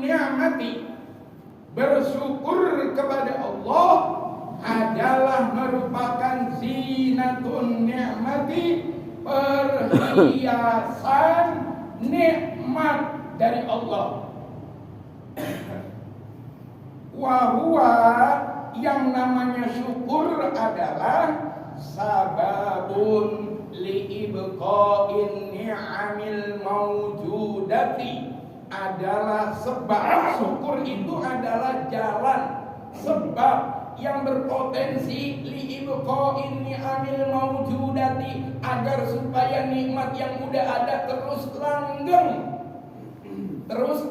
ni'mati. Bersyukur kepada Allah adalah merupakan zinatun ni'mati, perhiasan nikmat dari Allah. Wahwa, yang namanya syukur adalah sababun liibqa'in ni'amil mawjudati, adalah sebab. Syukur itu adalah jalan, sebab yang berpotensi liibqa'in ni'amil mawjudati, agar supaya nikmat yang udah ada terus langgeng, terus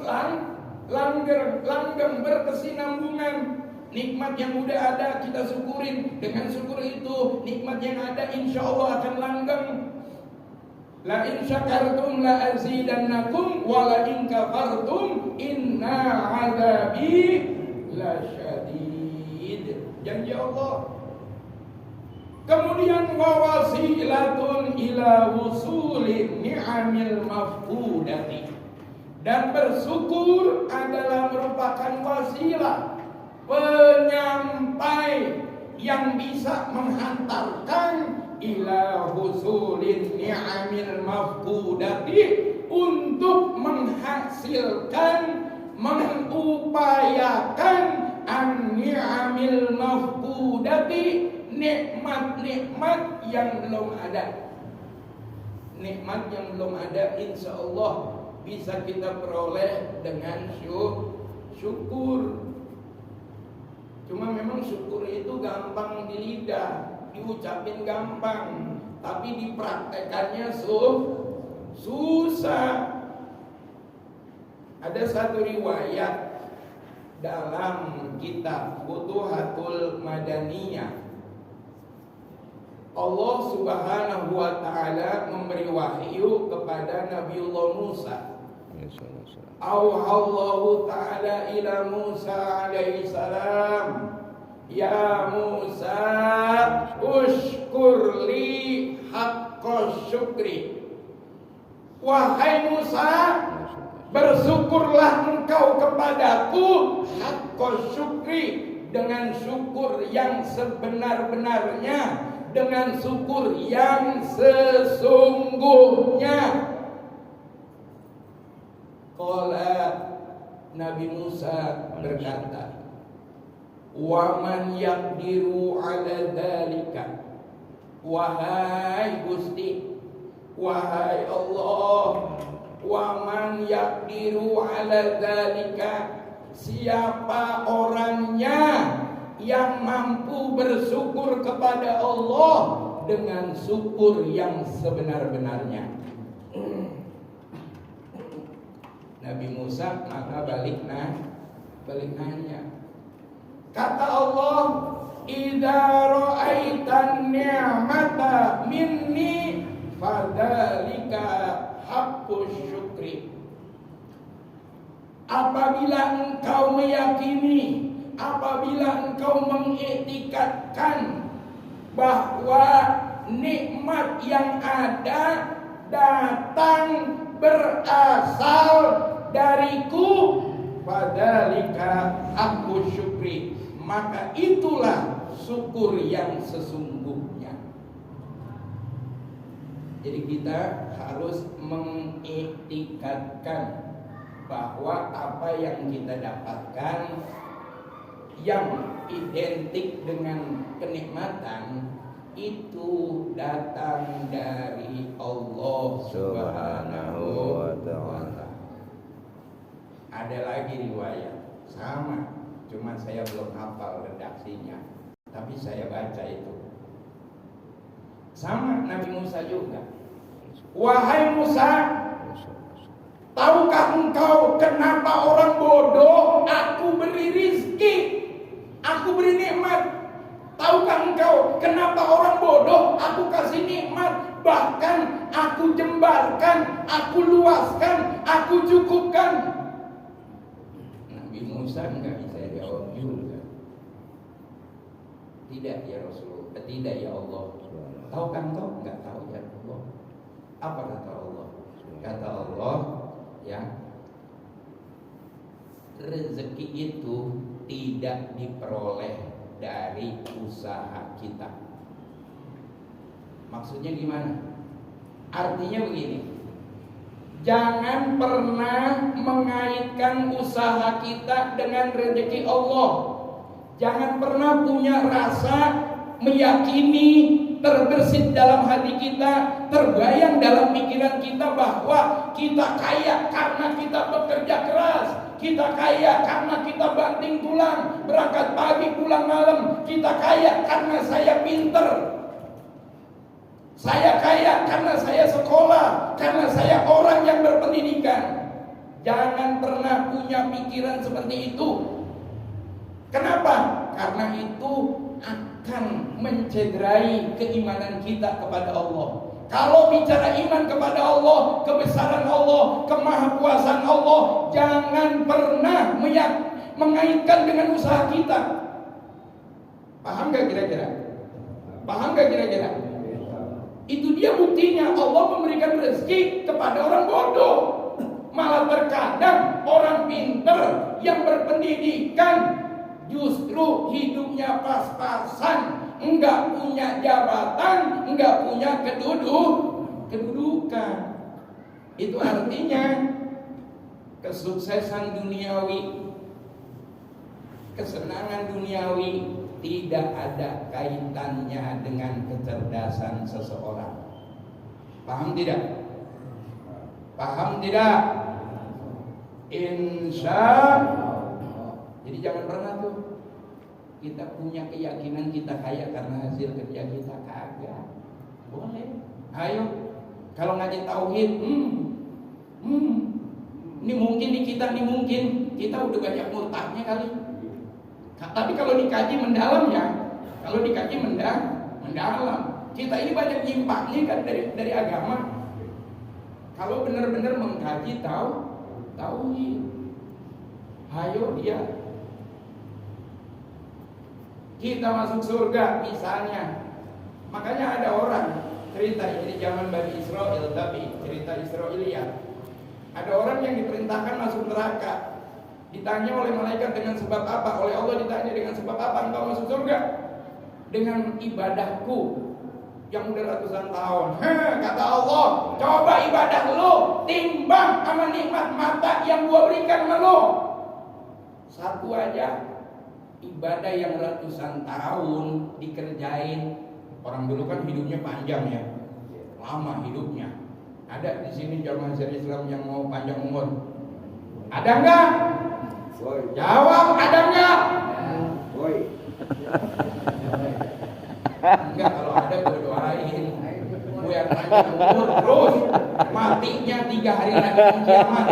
langgeng berkesinambungan. Nikmat yang udah ada kita syukurin, dengan syukur itu nikmat yang ada insya Allah akan langgeng. La in syakartum la azidannakum wa la in kafartum inna adzabi lasyadid. Janji Allah. Kemudian wawasilatun ila wusuli ni'amil mafqudati, dan bersyukur adalah merupakan wasilah, penyampai yang bisa menghantarkan ila husulin ni'amil mafqudati, untuk menghasilkan, mengupayakan an-ni'amil mafqudati, nikmat-nikmat yang belum ada. Nikmat yang belum ada insya Allah bisa kita peroleh dengan syukur. Cuma memang syukur itu gampang di lidah, diucapin gampang, tapi dipraktekannya susah. Ada satu riwayat dalam kitab Futuhatul Madaniyah, Allah Subhanahu wa ta'ala memberi wahyu kepada Nabiullah Musa. Auhallahu ta'ala ila Musa alaihi salam, ya Musa ushkur li haqqa syukri. Wahai Musa, bersyukurlah engkau kepadaku haqqa syukri, dengan syukur yang sebenar-benarnya, dengan syukur yang sesungguhnya. Qala, Nabi Musa berkata, wa man yaqdiru ala dzalika, wahai Gusti, wahai Allah, wa man yaqdiru ala dzalika, siapa orangnya yang mampu bersyukur kepada Allah dengan syukur yang sebenar-benarnya. Nabi Musa maka balik nanya. Kata Allah, idza ra'aitan ni'mata minni fadzalika haqqus syukri. Apabila engkau meyakini, apabila engkau mengiktikadkan bahwa nikmat yang ada datang berasal dariku, fadzalika haqqus syukri, maka itulah syukur yang sesungguhnya. Jadi kita harus mengiktikadkan bahwa apa yang kita dapatkan yang identik dengan kenikmatan itu datang dari Allah Subhanahu wa ta'ala. Ada lagi riwayat sama, cuma saya belum hafal redaksinya, tapi saya baca itu. Sama Nabi Musa juga. Wahai Musa, tahukah engkau kenapa orang bodoh aku beri rizki, aku beri nikmat? Tahukah engkau kenapa orang bodoh aku kasih nikmat, bahkan aku jembarkan, aku luaskan, aku cukupkan? Nabi Musa enggak bisa jawab juga. Tidak ya Rasulullah, tidak ya Allah. Tahukah engkau? Enggak tahu ya Allah. Apa kata Allah? Kata Allah, ya, rezeki itu tidak diperoleh dari usaha kita. Maksudnya gimana? Artinya begini, jangan pernah mengaitkan usaha kita dengan rezeki Allah. Jangan pernah punya rasa meyakini, terbersit dalam hati kita, terbayang dalam pikiran kita bahwa kita kaya karena kita bekerja keras, kita kaya karena kita banting tulang, berangkat pagi pulang malam, kita kaya karena saya pinter, saya kaya karena saya sekolah, karena saya orang yang berpendidikan. Jangan pernah punya pikiran seperti itu. Kenapa? Karena itu akan mencederai keimanan kita kepada Allah. Kalau bicara iman kepada Allah, kebesaran Allah, kemahakuasaan Allah, jangan pernah mengaitkan dengan usaha kita. Paham gak kira-kira? Paham gak kira-kira? Itu dia buktinya Allah memberikan rezeki kepada orang bodoh. Malah terkadang orang pinter yang berpendidikan justru hidupnya pas-pasan, enggak punya jabatan, enggak punya kedudukan. Itu artinya kesuksesan duniawi, kesenangan duniawi tidak ada kaitannya dengan kecerdasan seseorang. Paham tidak? Paham tidak? Insya. Jadi jangan pernah tuh kita punya keyakinan kita kaya karena hasil kerja kita. Kagak boleh. Ayo, kalau ngaji tauhid, ini mungkin di kita, ini mungkin kita udah banyak murtadnya kali. Tapi kalau dikaji mendalam ya, kalau dikaji mendalam, kita ini banyak nyimpangnya kan dari agama. Kalau benar-benar mengkaji tauhid, ayo dia. Kita masuk surga misalnya. Makanya ada orang cerita ini di zaman Bani Israel, tapi cerita Israiliyat. Ada orang yang diperintahkan masuk neraka. Ditanya oleh malaikat dengan sebab apa? Oleh Allah ditanya dengan sebab apa engkau masuk surga? Dengan ibadahku yang udah ratusan tahun. Kata Allah, coba ibadah lu timbang sama nikmat mata yang gua berikan sama lu. Satu aja. Ibadah yang ratusan tahun dikerjain. Orang dulu kan hidupnya panjang ya, lama hidupnya. Ada di sini jamaah Islam yang mau panjang umur? Ada enggak? Jawab, ada enggak? Enggak, kalau ada gue doain. Gue yang panjang umur terus, matinya 3 hari lagi kiamat.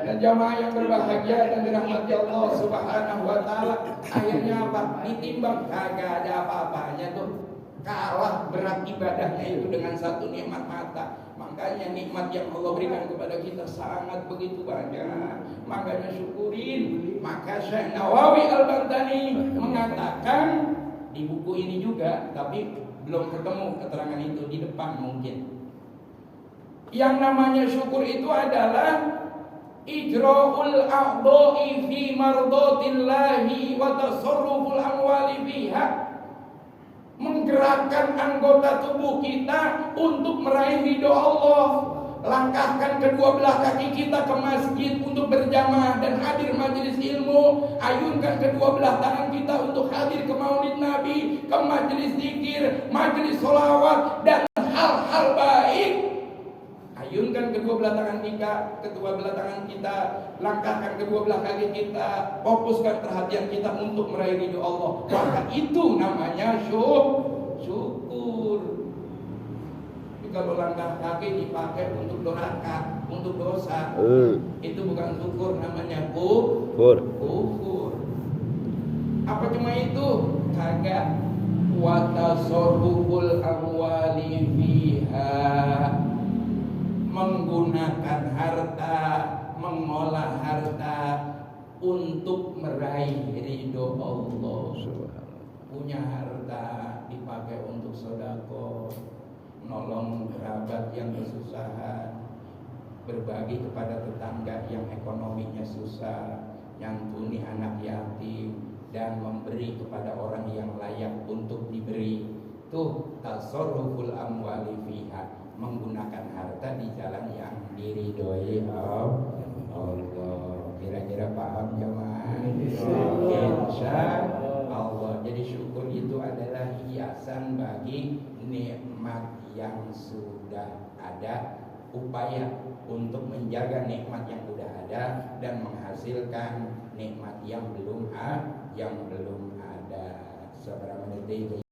Dan jamaah yang berbahagia dan dirahmati Allah Subhanahu wa taala, akhirnya apa? Ditimbang kagak ada apa-apanya tuh. Kalah berat ibadahnya itu dengan satu nikmat mata. Makanya nikmat yang Allah berikan kepada kita sangat begitu banyak. Makanya syukurin. Maka Syekh Nawawi Al-Baghdadi mengatakan di buku ini juga, tapi belum ketemu keterangan itu di depan mungkin. Yang namanya syukur itu adalah ijra'ul a'dha'i fi mardatillahi wa tasarruful amwali fiha. Menggerakkan anggota tubuh kita untuk meraih ridho Allah. Langkahkan kedua belah kaki kita ke masjid untuk berjamaah dan hadir majelis ilmu. Ayunkan kedua belah tangan kita untuk hadir ke maulid Nabi, ke majelis zikir, majelis sholawat dan hal-hal baik. Ayunkan kedua belah tangan kita, langkahkan kedua belah kaki kita, fokuskan perhatian kita untuk meraih ridho Allah. Maka itu namanya syukur. Tapi kalau langkah kaki dipakai untuk doraka, untuk dosa, itu bukan syukur, namanya kufur. Apa cuma itu? Kagak. Wa tasarruful amwali fiha. Menggunakan harta, mengolah harta untuk meraih ridho Allah. Punya harta dipakai untuk sedekah, nolong kerabat yang kesusahan, berbagi kepada tetangga yang ekonominya susah, nyantuni anak yatim, dan memberi kepada orang yang layak untuk diberi. Tuh tasarruful amwali fiha, menggunakan harta di jalan yang diridhoi Allah. Kira-kira paham jemaah? Insya Allah. Jadi syukur itu adalah hiasan bagi nikmat yang sudah ada, upaya untuk menjaga nikmat yang sudah ada dan menghasilkan nikmat yang belum ada. Seberapa detik